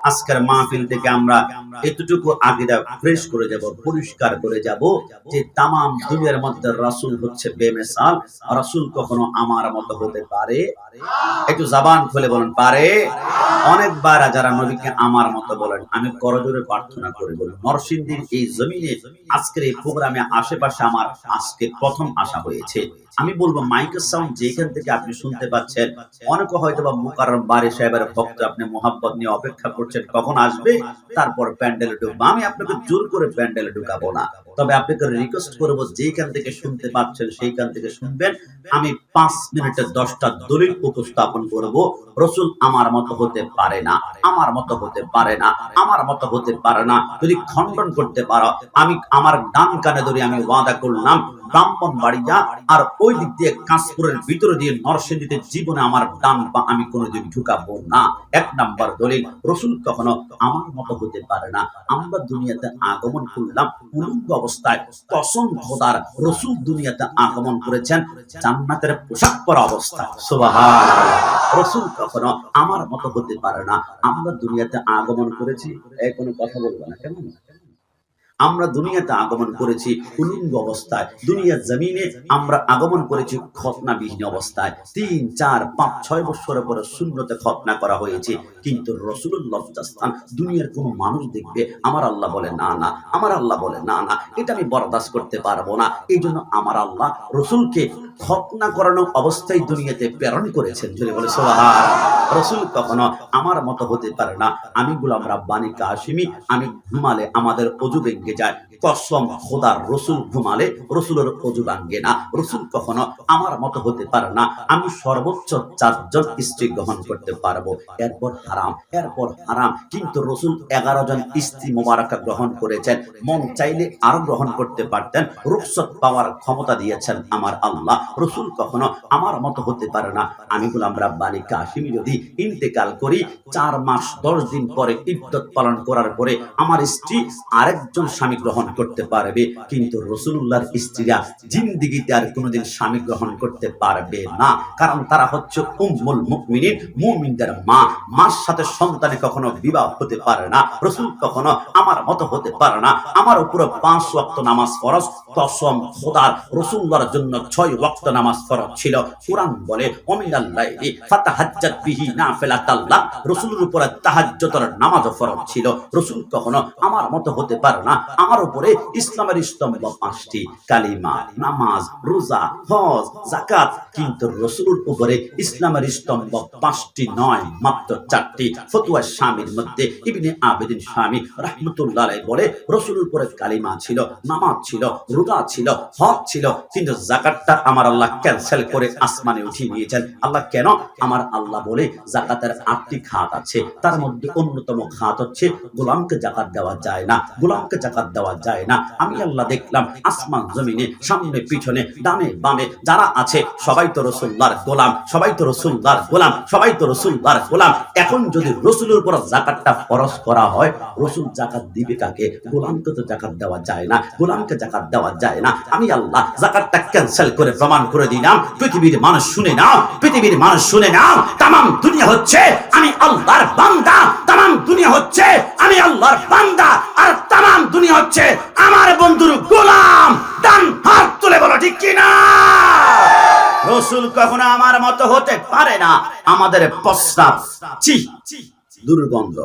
আজকের মাহফিল থেকে আমরা এতটুকু আকীদা ফ্রেশ করে যাব, পরিষ্কার করে যাব যে তামাম দুনিয়ার মধ্যে রাসূল হচ্ছে বেমিসাল। রাসূল কখনো আমার মতো হতে পারে? একটু জবান খুলে বলেন, পারে? অনেকবার যারা নবীকে আমার মতো বলেন, আমি করজোরে প্রার্থনা করে বলি, নরসিংদীর এই জমিনে আজকের এই প্রোগ্রামে আশেপাশে আমার আজকে প্রথম আসা হয়েছে। আমি বলবো মাইকের সাউন্ড যেখান থেকে আপনি শুনতে পাচ্ছেন, অনেকে হয়তো বা মুকাররম বারি সাহেবের ভক্ত, আপনি মোহাব্বত নিয়ে অপেক্ষা করছেন কখন আসবে, তারপর প্যান্ডেলে ঢুকবো। আমি আপনাকে জোর করে প্যান্ডেলে ঢুকাবো না, তবে আপনাকে রিকোয়েস্ট করবো যেখান থেকে শুনতে পাচ্ছেন সেইখান থেকে শুনবেন। আমি 5 মিনিটে 10টা দলিল উপস্থাপন করব। রাসূল আমার মতো হতে পারে না, আমার মতো হতে পারে না, আমার মতো হতে পারে না। যদি খণ্ডন করতে পারো, আমি আমার ডান কানে ধরে আমি ওয়াদা করলাম, ব্রাহ্মণবাড়িয়া আর ওই দিক দিয়ে কাঁচপুরের ভিতরে দিয়ে নরসিংদীতে জীবনে আমার ডান পা আমি কোনোদিন ঢুকাবো না। 1 নাম্বার দলিল, রাসূল কখনো আমার মতো হতে পারে না। আমরা দুনিয়াতে আগমন করলাম উলঙ্গ অবস্থায়, কসম খোদার রাসূল দুনিয়াতে আগমন করেছেন জান্নাতের পোশাক পরা অবস্থায়। সুবহানাল্লাহ। রাসূল কখনো আমার মতো হতে পারে না। আমরা দুনিয়াতে আগমন করেছি, কোনো কথা বলবো না কেমন? আমরা দুনিয়াতে আগমন করেছি উলঙ্গ অবস্থায়, দুনিয়ার জমিনে আমরা আগমন করেছি খতনাবিহীন অবস্থায়। 3, 4, 5, 6 বছরের পরে সুন্নতে খতনা করা হয়েছে, কিন্তু রাসূলুর লজ্জাস্থান দুনিয়ার কোন মানুষ দেখবে, আমার আল্লাহ বলে না না, আমার আল্লাহ বলে না না, এটা আমি বরদাস্ত করতে পারবো না। এই জন্য আমার আল্লাহ রাসূলকে খতনা করানো অবস্থায় দুনিয়াতে প্রেরণ করেছেন। যদি বলে সুবহানাল্লাহ। রাসূল কখনো আমার মতো হতে পারে না। আমি গোলাম রাব্বানী কাশিমি, আমি ঘুমালে আমাদের ওযু ভেঙে যায়, কসম খোদার রাসূল ঘুমালে রাসূলের ওযু ভাঙে না। রাসূল কখনো আমার মতো হতে পারে না। আমি সর্বোচ্চ 4 জন স্ত্রী গ্রহণ করতে পারবো, এরপর হারাম, এরপর হারাম। কিন্তু রাসূল 11 জন স্ত্রী মোবারকা গ্রহণ করেছেন, মন চাইলে আরো গ্রহণ করতে পারতেন। রুখসত পাওয়ার ক্ষমতা দিয়েছেন আমার আল্লাহ। রাসূল কখনো আমার মতো হতে পারে না। আমি গোলাম রাব্বানী কাশিমি যদি ইন্তেকাল করি, 4 মাস 10 দিন পরে ইদ্দত পালন করার পরে আমার স্ত্রী আরেকজন স্বামী গ্রহণ করতে পারবে, কিন্তু রাসূলুল্লাহর স্ত্রীরা জিন্দেগিতে আর কোনোদিন স্বামী গ্রহণ করতে পারবে না, কারণ তারা হচ্ছে উম্মুল মুমিনিন, মুমিনদের মা। মার সাথে সন্তানে কখনো বিবাহ হতে পারে না। রাসূল কখনো আমার মতো হতে পারে না। আমার উপরে 5 ওয়াক্ত নামাজ ফরজ, কসম খোদার রাসূলুল্লাহর জন্য 6 ওয়াক্ত নামাজ ফরজ ছিল। কুরআন বলে ওমিনাল লাইলি ফাতাহাজ্জাত বিহি নাফিলাতাল লাক, রাসূলের উপরে তাহাজ্জুদের নামাজ ফরজ ছিল। রাসূল কখনো আমার মতো হতে পারে না। আমার উপরে ইসলামের স্তম্ভ 5টি, কালিমা, নামাজ, রোজা, হজ, যাকাত, কিন্তু রাসূলের উপরে ইসলামের স্তম্ভ 5টি নয়, মাত্র 4টি। ফতোয়া শামীর মধ্যে ইবনে আবেদিন শামী রাহমাতুল্লাহ আলাইহি বলে রাসূলের উপরে কালিমা ছিল, নামাজ ছিল, রোজা ছিল, হজ ছিল, কিন্তু যাকাতটা আমার আল্লাহ ক্যান্সেল করে আসমানে উঠিয়ে নিয়েছেন। আল্লাহ কেন? আমার আল্লাহ বলে যাকাতের 8টি খাত আছে, তার মধ্যে অন্যতম খাত হচ্ছে গোলামকে যাকাত দেওয়া যায় না, গোলামকে যাকাত দেওয়া যায় না। আমি আল্লাহ দেখলাম আসমান জমিনে সামনে পিছনে ডানে বামে যারা আছে সবাই তো রাসূলুল্লাহর গোলাম, সবাই তো রাসূলুল্লাহর গোলাম, সবাই তো রাসূলুল্লাহর গোলাম। এখন যদি রাসূলের উপর যাকাতটা ফরজ করা হয়, রাসূল যাকাত দিবে কাকে? গোলামকে তো যাকাত দেওয়া যায় না, গোলামকে যাকাত দেওয়া যায় না। আমি আল্লাহ যাকাতটা ক্যান্সেল করে প্রমাণ করে দিলাম। পৃথিবীর মানুষ শুনে নাও, পৃথিবীর মানুষ শুনে নাও, তামাম দুনিয়া হচ্ছে আমি আল্লাহর বান্দা, তামাম দুনিয়া হচ্ছে আমি আল্লাহর বান্দা, আর তামাম দুনিয়া হচ্ছে আমার বন্ধুর গোলাম। ডান হাত তুলে বলো ঠিক কি না? রাসূল কখনো আমার মতো হতে পারে না। আমাদের প্রস্রাব চি দুর্গন্ধ,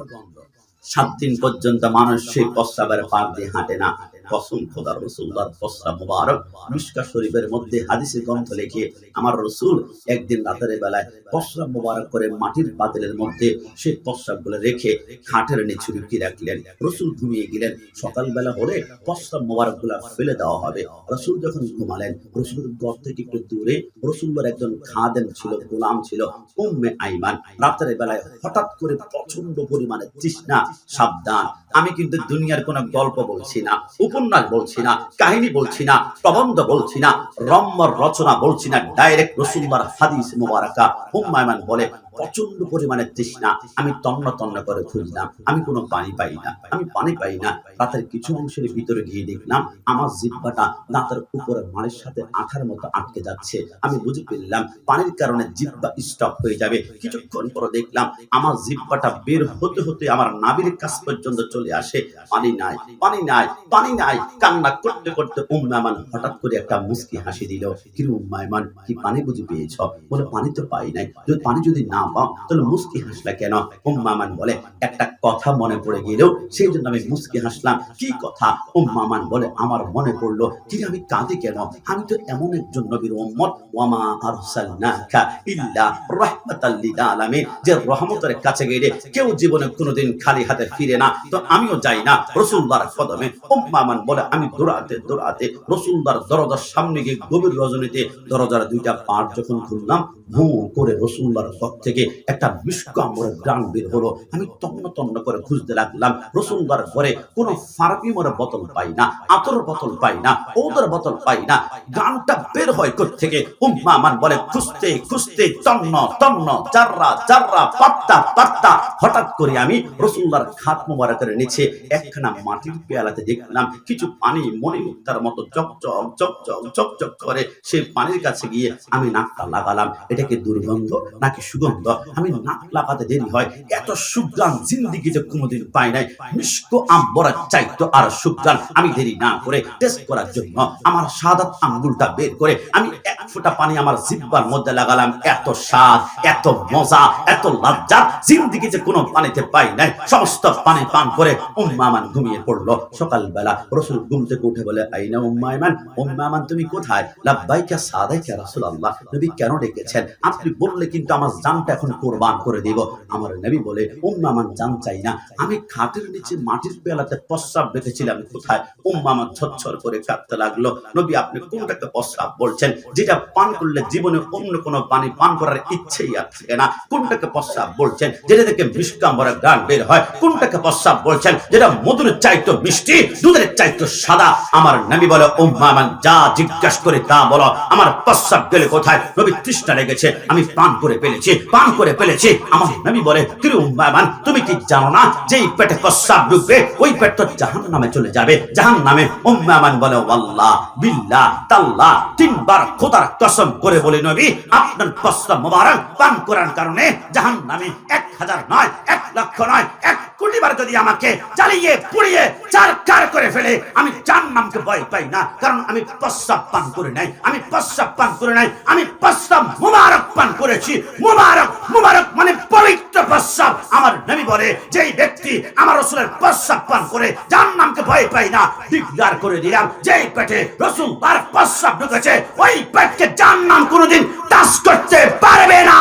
7 দিন পর্যন্ত মানুষ সেই প্রস্রাবের পার দিয়ে হাঁটে না। কসম খোদার রাসূলুল্লাহর প্রস্রাব মুবারক মিশকাত শরীফের মধ্যে হাদিসে গ্রন্থ লিখে আমার রাসূল একদিন রাতের বেলায় প্রস্রাব মুবারক করে মাটির পাতিলের মধ্যে সেই প্রস্রাবগুলো রেখে খাটের নিচে লুকিয়ে রাখলেন। রাসূল ঘুমিয়ে গেলেন। সকালবেলা হলে প্রস্রাব মুবারকগুলো ফেলে দেওয়া হবে। রাসূল যখন ঘুমালেন, রাসূলের ঘর থেকে একটু দূরে রাসূলুল্লাহর একজন খাদেম ছিল, গোলাম ছিল, উম্মে আইমান। রাতের বেলায় হঠাৎ করে প্রচন্ড পরিমাণে তৃষ্ণা। সাবধান, আমি কিন্তু দুনিয়ার কোনো গল্প বলছি না, উপন্যাস বলছি না, কাহিনী বলছি না, প্রবন্ধ বলছি না, রম্য রচনা বলছি না, ডাইরেক্ট রাসূলুল্লাহর হাদিস মুবারাকা। উম্মে আইমান বলে প্রচন্ড পরিমাণে তৃষ্ণা, আমি তন্ন তন্ন করে খুঁজলাম, আমি কোনো পানি পাই না, আমি পানি পাই না। রাতের কিছু অংশের ভিতরে গিয়ে দেখলাম আমার জিহ্বাটা দাঁতের উপরে মাড়ির সাথে আঠার মতো আটকে যাচ্ছে। আমি বুঝে ফেললাম পানির কারণে জিহ্বা স্টপ হয়ে যাবে। কিছুক্ষণ পরে দেখলাম আমার জিহ্বাটা বের হতে হতে আমার নাভির কাছ পর্যন্ত চলে আসে। পানি নাই, পানি নাই, পানি নাই। কান্না করতে করতে উম্মে আমান হঠাৎ করে একটা মুস্কি হাসি দিল। কি রে উম্মে আমান, কি পানি বুঝি পেয়েছ? বলে পানি তো পাই নাই। পানি যদি না পাও তাহলে মুস্কি হাসলা কেন? উম্মে আমান বলে একটা কথা মনে পড়ে গেল, সেই জন্য আমি মুস্কি হাসলাম। কি কথা? উম্মে আমান বলে আমার মনে পড়লো, কি রে আমি কাঁদি কেন? আমি তো এমন একজন নবীর উম্মত, ওয়ামা আরসালনাকা ইল্লা রাহমাতাল লিল আলামিন, যে রহমতের কাছে গেলে কেউ জীবনে কোনোদিন খালি হাতে ফিরে না, তো আমিও যাই না রাসূলুল্লাহর কদমে। উম্মে আমান বলে আমি দৌড়াতে দৌড়াতে রাসূলুল্লাহর দরজার সামনে গিয়ে গভীর রজনীতে দরজার দুইটা পাট যখন খুললাম, ভূ করে রাসূলুল্লাহর পথ থেকে একটা মিশক আম্বরের ঘ্রাণ বের হলো। আমি তন্ন তন্ন করে খুঁজতে লাগলাম। রাসূলুল্লাহর ঘরে কোনো পারফিউমের বোতল পাই না, আতরের বোতল পাই না, ঔষধের বোতল পাই না। ঘ্রাণটা বের হয় কোথা থেকে? উম্মে আমান বলে খুঁজতে খুঁজতে তন্ন তন্ন, জাররা জাররা, পাত্তা পাত্তা, হঠাৎ করে আমি রাসূলুল্লাহর খাট মোবারকের নিচে একখানা মাটির পেয়ালাতে দেখলাম কিছু পানি মণিমুক্তার মতো চকচক চকচক চকচক করে। সেই পানির কাছে গিয়ে আমি নাকটা লাগালাম। এটা কি দুর্গন্ধ নাকি সুগন্ধ? আমি নাক লাগাতে দেরি হয়, এত সুঘ্রাণ জিন্দেগিতে কোনোদিন পাই নাই। মিশক আম্বরের চাইতো আর সুঘ্রাণ। আমি দেরি না করে টেস্ট করার জন্য আমার শাহাদাত আঙ্গুলটা বের করে আমি এক ফোঁটা পানি আমার জিহ্বার মধ্যে লাগালাম। এত স্বাদ, এত মজা, এত লজ্জা জিন্দেগিতে কোনো পানিতে পাই নাই। সমস্ত পানি পান করে উম্মে আমান ঘুমিয়ে পড়লো। সকালবেলা রাসূল ঘুম থেকে উঠে বলে আইনা উম্মে আমান, উম্মে আমান তুমি কোথায়? লাব্বাইকা সাদাইকা রাসূলুল্লাহ, নবী কেন ডেকেছেন? আপনি বললে কিন্তু আমার জানটা এখন কুরবান করে দেব। আমার নবী বলে উম্মে আমান জান চাই না, আমি খাটের নিচে মাটির পেয়ালাতে প্রস্রাব রেখেছিলাম কোথায়? উম্মে আমান ঝরঝর করে কাঁদতে লাগলো। নবী আপনি কোনটাকে প্রস্রাব বলছেন, যেটা পান করলে জীবনে অন্য কোনো পানি পান করার ইচ্ছেই আর থাকে না? কোনটাকে প্রস্রাব বলছেন যেটা থেকে মিশক আম্বরের ঘ্রাণ বের হয়? কোনটাকে প্রস্রাব বলছেন যেটা মধুর চাইতো মিষ্টি, দুধের চাইতো সাদা? আমার নবী বলে উম্মে আমান যা জিজ্ঞাসা করে তা বলো, আমার প্রস্রাব গেলে কোথায়? নবী তৃষ্ণা লেগেছে, আমি পান করে ফেলেছি, পান করে ফেলেছি। আমার নবী বলে কি রে উম্মে আমান, তুমি কি জানো না যেই পেটে প্রস্রাব ঢুকবে ওই পেট তো জাহান্নামে চলে যাবে, জাহান্নামে। উম্মে আমান বলে আল্লাহ বিল্লাহ তাল্লাহ, তিনবার খোদার কসম করে বলে নবী আপনার প্রস্রাব মোবারক পান করার কারণে জাহান্নামে 1000 নয়, 1 লক্ষ নয়, 1 কোটি বার যদি আমাকে জ্বালিয়ে পুড়িয়ে চারকার করে ফেলে আমি জাহান্নামকে ভয় পাই না, কারণ আমি প্রস্রাব পান করে নাই, আমি প্রস্রাব পান করে নাই, আমি প্রস্রাব মুবারক পান করেছি। মুবারক, মুবারক মানে পবিত্র প্রস্রাব। আমার নবী বলে যেই ব্যক্তি আমার রাসূলের প্রস্রাব পান করে জাহান্নামকে ভয় পাই না, ডিক্লেয়ার করে দিলাম যেই পেটে রাসূল তার প্রস্রাব ঢুকেছে ওই পেটকে জাহান্নাম কোনোদিন টাচ করতে পারবে না।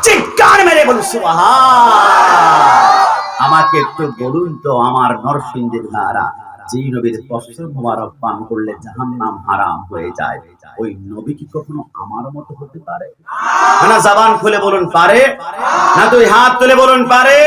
চিৎকার মেরে বলুন সুবহান। আমাকে একটু বলুন তো আমার নরসিংদীর ভাইরা, যেই নবীর প্রস্রাব মোবারক পান করলে জাহান্নাম হারাম হয়ে যায়, ওই নবী কি কখনো আমার মতো হতে পারে? না জবান খুলে বলুন পারে, না দুই হাত তুলে বলুন পারে।